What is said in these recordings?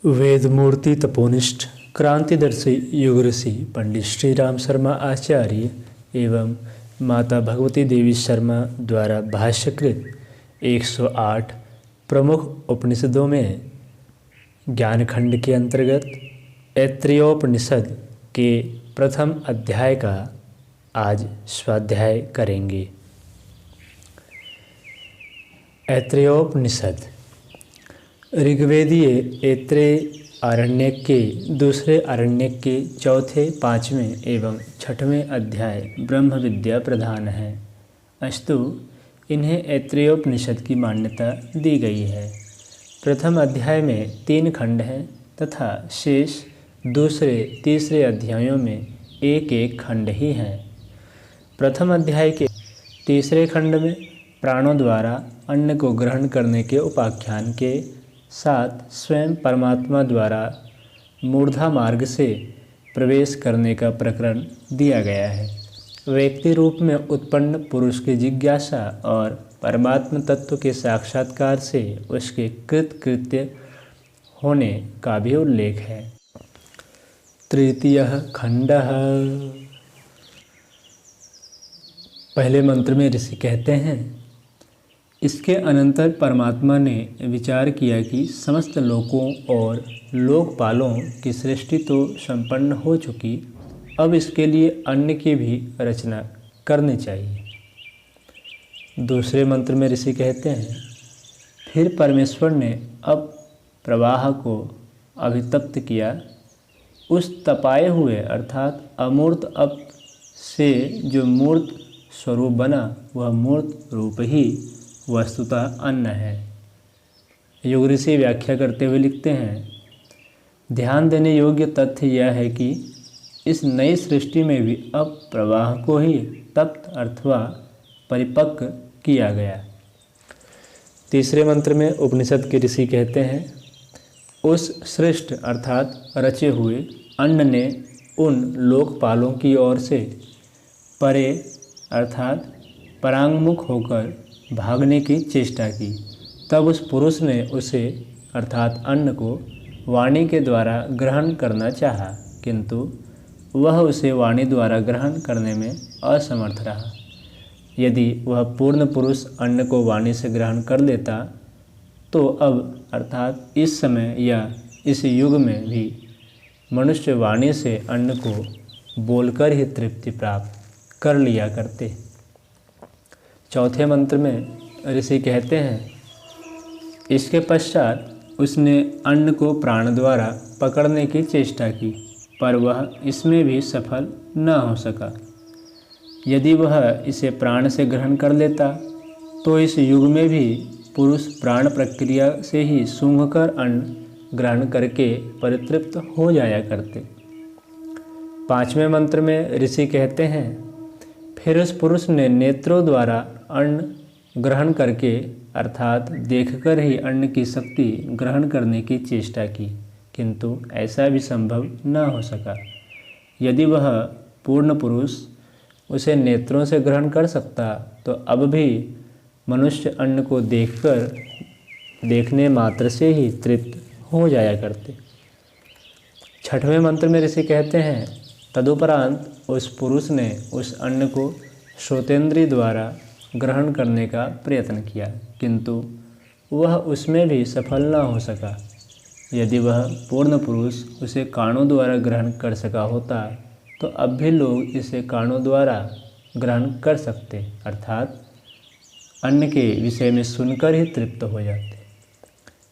वेदमूर्ति तपोनिष्ठ क्रांतिदर्शी युग ऋषि पंडित श्री राम शर्मा आचार्य एवं माता भगवती देवी शर्मा द्वारा भाष्यकृत 108 प्रमुख उपनिषदों में ज्ञानखंड के अंतर्गत ऐत्रेयोपनिषद के प्रथम अध्याय का आज स्वाध्याय करेंगे। ऐत्रेयोपनिषद ऋग्वेदीय ऐत्रेय आरण्यक के दूसरे आरण्यक के चौथे, पाँचवें एवं छठवें अध्याय ब्रह्म विद्या प्रधान है। अस्तु इन्हें ऐत्रेयोपनिषद की मान्यता दी गई है। प्रथम अध्याय में 3 खंड हैं तथा शेष दूसरे तीसरे अध्यायों में एक एक खंड ही हैं। प्रथम अध्याय के तीसरे खंड में प्राणों द्वारा अन्न को ग्रहण करने के उपाख्यान के साथ स्वयं परमात्मा द्वारा मूर्धा मार्ग से प्रवेश करने का प्रकरण दिया गया है। व्यक्ति रूप में उत्पन्न पुरुष की जिज्ञासा और परमात्म तत्व के साक्षात्कार से उसके कृत्य होने का भी उल्लेख है। तृतीयः खंडः। पहले मंत्र में ऋषि कहते हैं, इसके अनंतर परमात्मा ने विचार किया कि समस्त लोकों और लोकपालों की सृष्टि तो संपन्न हो चुकी, अब इसके लिए अन्न की भी रचना करनी चाहिए। दूसरे मंत्र में ऋषि कहते हैं, फिर परमेश्वर ने अब प्रवाह को अभितप्त किया। उस तपाए हुए अर्थात अमूर्त अप से जो मूर्त स्वरूप बना, वह मूर्त रूप ही वस्तुतः अन्न है। युग ऋषि व्याख्या करते हुए लिखते हैं, ध्यान देने योग्य तथ्य यह है कि इस नई सृष्टि में भी अब प्रवाह को ही तप्त अथवा परिपक्व किया गया। तीसरे मंत्र में उपनिषद के ऋषि कहते हैं, उस सृष्ट अर्थात रचे हुए अन्न ने उन लोकपालों की ओर से परे अर्थात परांगमुख होकर भागने की चेष्टा की। तब उस पुरुष ने उसे अर्थात अन्न को वाणी के द्वारा ग्रहण करना चाहा, किंतु वह उसे वाणी द्वारा ग्रहण करने में असमर्थ रहा। यदि वह पूर्ण पुरुष अन्न को वाणी से ग्रहण कर लेता तो अब अर्थात इस समय या इस युग में भी मनुष्य वाणी से अन्न को बोलकर ही तृप्ति प्राप्त कर लिया करते। चौथे मंत्र में ऋषि कहते हैं, इसके पश्चात उसने अन्न को प्राण द्वारा पकड़ने की चेष्टा की, पर वह इसमें भी सफल न हो सका। यदि वह इसे प्राण से ग्रहण कर लेता तो इस युग में भी पुरुष प्राण प्रक्रिया से ही सूंघकर अन्न ग्रहण करके परितृप्त हो जाया करते। पाँचवें मंत्र में ऋषि कहते हैं, फिर उस पुरुष ने नेत्रों द्वारा अन्न ग्रहण करके अर्थात देखकर ही अन्न की शक्ति ग्रहण करने की चेष्टा की, किंतु ऐसा भी संभव न हो सका। यदि वह पूर्ण पुरुष उसे नेत्रों से ग्रहण कर सकता तो अब भी मनुष्य अन्न को देखने मात्र से ही तृप्त हो जाया करते। छठवें मंत्र में ऋषि कहते हैं, तदुपरांत उस पुरुष ने उस अन्न को श्रोतेंद्रिय द्वारा ग्रहण करने का प्रयत्न किया, किंतु वह उसमें भी सफल न हो सका। यदि वह पूर्ण पुरुष उसे कानों द्वारा ग्रहण कर सका होता तो अब भी लोग इसे कानों द्वारा ग्रहण कर सकते, अर्थात अन्न के विषय में सुनकर ही तृप्त हो जाते।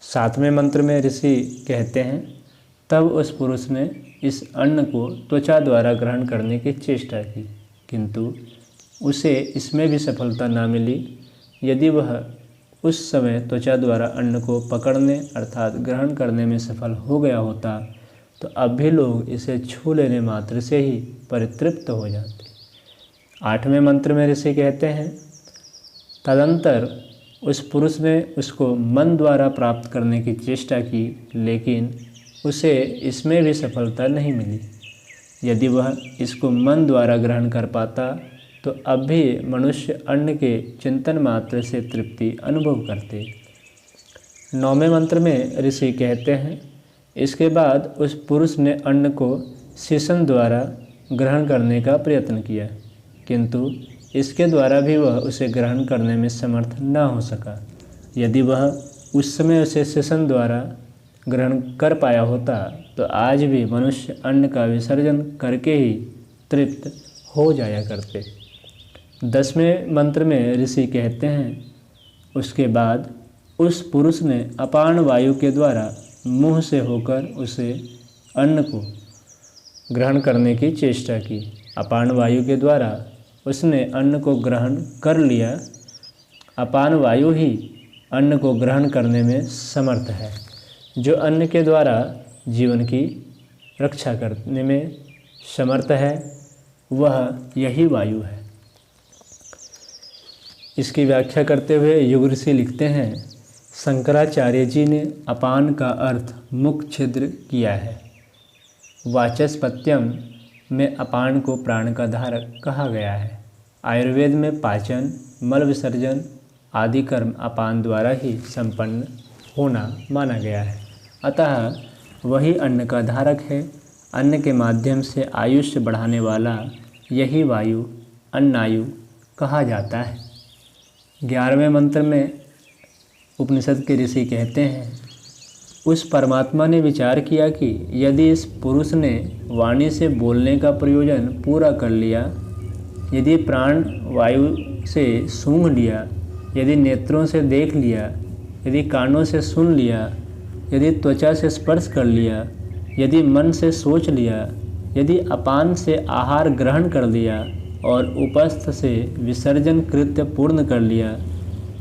सातवें मंत्र में ऋषि कहते हैं, तब उस पुरुष ने इस अन्न को त्वचा द्वारा ग्रहण करने की चेष्टा की, किंतु उसे इसमें भी सफलता न मिली। यदि वह उस समय त्वचा द्वारा अन्न को पकड़ने अर्थात ग्रहण करने में सफल हो गया होता तो अब भी लोग इसे छू लेने मात्र से ही परितृप्त हो जाते। आठवें मंत्र में ऋषि कहते हैं, तदंतर उस पुरुष ने उसको मन द्वारा प्राप्त करने की चेष्टा की, लेकिन उसे इसमें भी सफलता नहीं मिली। यदि वह इसको मन द्वारा ग्रहण कर पाता तो अब भी मनुष्य अन्न के चिंतन मात्र से तृप्ति अनुभव करते। 9वें मंत्र में ऋषि कहते हैं, इसके बाद उस पुरुष ने अन्न को शिशन द्वारा ग्रहण करने का प्रयत्न किया, किंतु इसके द्वारा भी वह उसे ग्रहण करने में समर्थ न हो सका। यदि वह उस समय उसे शिशन द्वारा ग्रहण कर पाया होता तो आज भी मनुष्य अन्न का विसर्जन करके ही तृप्त हो जाया करते। 10वें मंत्र में ऋषि कहते हैं, उसके बाद उस पुरुष ने अपान वायु के द्वारा मुँह से होकर उसे अन्न को ग्रहण करने की चेष्टा की। अपान वायु के द्वारा उसने अन्न को ग्रहण कर लिया। अपान वायु ही अन्न को ग्रहण करने में समर्थ है। जो अन्न के द्वारा जीवन की रक्षा करने में समर्थ है वह यही वायु है। इसकी व्याख्या करते हुए युग ऋषि लिखते हैं, शंकराचार्य जी ने अपान का अर्थ मुख छिद्र किया है। वाचस्पत्यम में अपान को प्राण का धारक कहा गया है। आयुर्वेद में पाचन, मल विसर्जन आदि कर्म अपान द्वारा ही संपन्न होना माना गया है। अतः वही अन्न का धारक है। अन्न के माध्यम से आयुष्य बढ़ाने वाला यही वायु अन्नायु कहा जाता है। 11वें मंत्र में उपनिषद के ऋषि कहते हैं, उस परमात्मा ने विचार किया कि यदि इस पुरुष ने वाणी से बोलने का प्रयोजन पूरा कर लिया, यदि प्राण वायु से सूंघ लिया, यदि नेत्रों से देख लिया, यदि कानों से सुन लिया, यदि त्वचा से स्पर्श कर लिया, यदि मन से सोच लिया, यदि अपान से आहार ग्रहण कर लिया और उपस्थ से विसर्जन कृत्य पूर्ण कर लिया,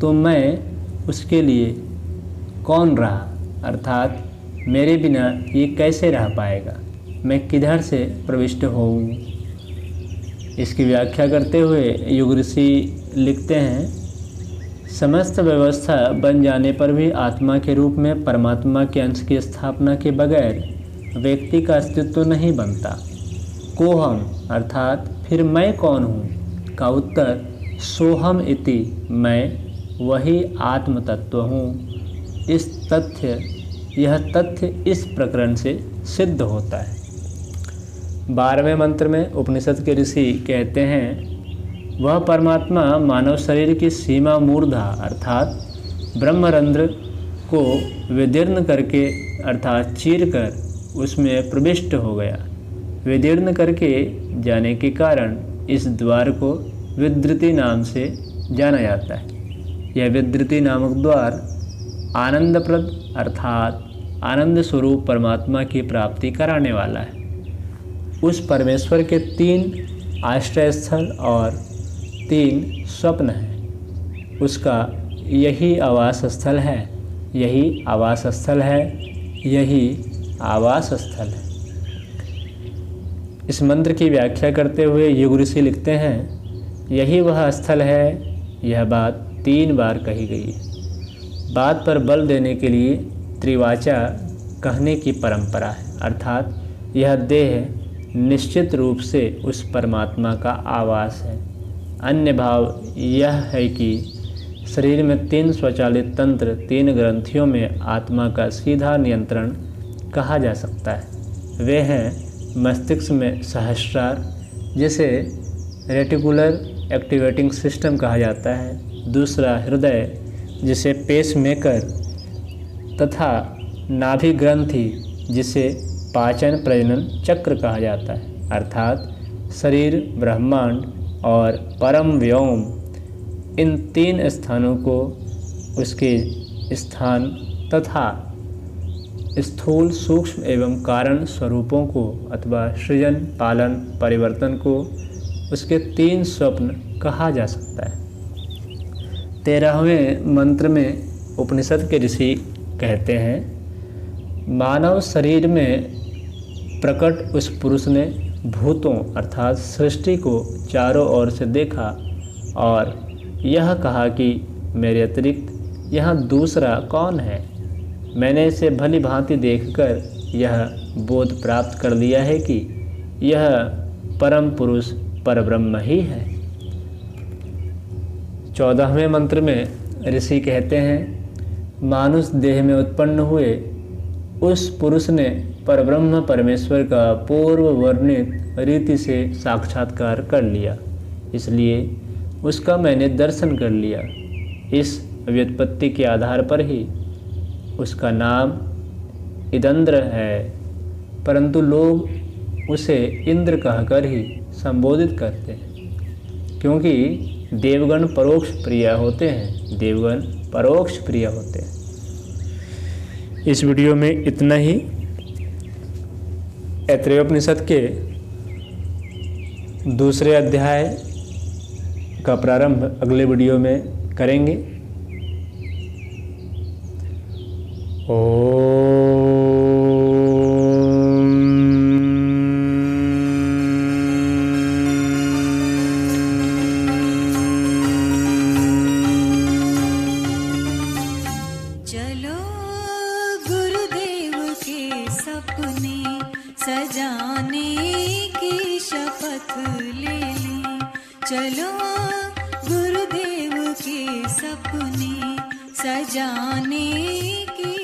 तो मैं उसके लिए कौन रहा, अर्थात मेरे बिना ये कैसे रह पाएगा, मैं किधर से प्रविष्ट होऊँ। इसकी व्याख्या करते हुए युग ऋषि लिखते हैं, समस्त व्यवस्था बन जाने पर भी आत्मा के रूप में परमात्मा के अंश की स्थापना के बगैर व्यक्ति का अस्तित्व नहीं बनता। कोहम अर्थात फिर मैं कौन हूँ का उत्तर सोहम इति, मैं वही आत्म तत्व हूँ। यह तथ्य इस प्रकरण से सिद्ध होता है। 12वें मंत्र में उपनिषद के ऋषि कहते हैं, वह परमात्मा मानव शरीर की सीमा मूर्धा अर्थात ब्रह्मरंध्र को विदीर्ण करके अर्थात चीर कर उसमें प्रविष्ट हो गया। विदीर्ण करके जाने के कारण इस द्वार को विद्रुति नाम से जाना जाता है। यह विद्रुति नामक द्वार आनंदप्रद अर्थात आनंद स्वरूप परमात्मा की प्राप्ति कराने वाला है। उस परमेश्वर के 3 आश्रय स्थल और 3 स्वप्न हैं। उसका यही आवास स्थल है, यही आवास स्थल है, यही आवास स्थल है। इस मंत्र की व्याख्या करते हुए युग ऋषि लिखते हैं, यही वह स्थल है। यह बात 3 बार कही गई है। बात पर बल देने के लिए त्रिवाचा कहने की परंपरा है, अर्थात यह देह निश्चित रूप से उस परमात्मा का आवास है। अन्य भाव यह है कि शरीर में 3 स्वचालित तंत्र, 3 ग्रंथियों में आत्मा का सीधा नियंत्रण कहा जा सकता है। वे हैं मस्तिष्क में सहस्रार, जिसे रेटिकुलर एक्टिवेटिंग सिस्टम कहा जाता है। दूसरा हृदय, जिसे पेसमेकर, तथा नाभि ग्रंथि, जिसे पाचन प्रजनन चक्र कहा जाता है। अर्थात शरीर, ब्रह्मांड और परम व्योम, इन 3 स्थानों को उसके स्थान तथा स्थूल, सूक्ष्म एवं कारण स्वरूपों को अथवा सृजन, पालन, परिवर्तन को उसके 3 स्वप्न कहा जा सकता है। 13वें मंत्र में उपनिषद के ऋषि कहते हैं, मानव शरीर में प्रकट उस पुरुष ने भूतों अर्थात सृष्टि को चारों ओर से देखा और यह कहा कि मेरे अतिरिक्त यहाँ दूसरा कौन है। मैंने इसे भली भांति देखकर यह बोध प्राप्त कर लिया है कि यह परम पुरुष परब्रह्म ही है। 14वें मंत्र में ऋषि कहते हैं, मानुष देह में उत्पन्न हुए उस पुरुष ने परब्रह्म परमेश्वर का पूर्व वर्णित रीति से साक्षात्कार कर लिया, इसलिए उसका मैंने दर्शन कर लिया। इस व्युत्पत्ति के आधार पर ही उसका नाम इंद्र है, परंतु लोग उसे इंद्र कहकर ही संबोधित करते हैं, क्योंकि देवगण परोक्ष प्रिय होते हैं। देवगण परोक्ष प्रिय होते हैं। इस वीडियो में इतना ही। ऐतरेयोपनिषद के दूसरे अध्याय का प्रारंभ अगले वीडियो में करेंगे। चलो गुरुदेव के सपने सजाने की शपथ ले लें। चलो गुरुदेव के सपने सजाने की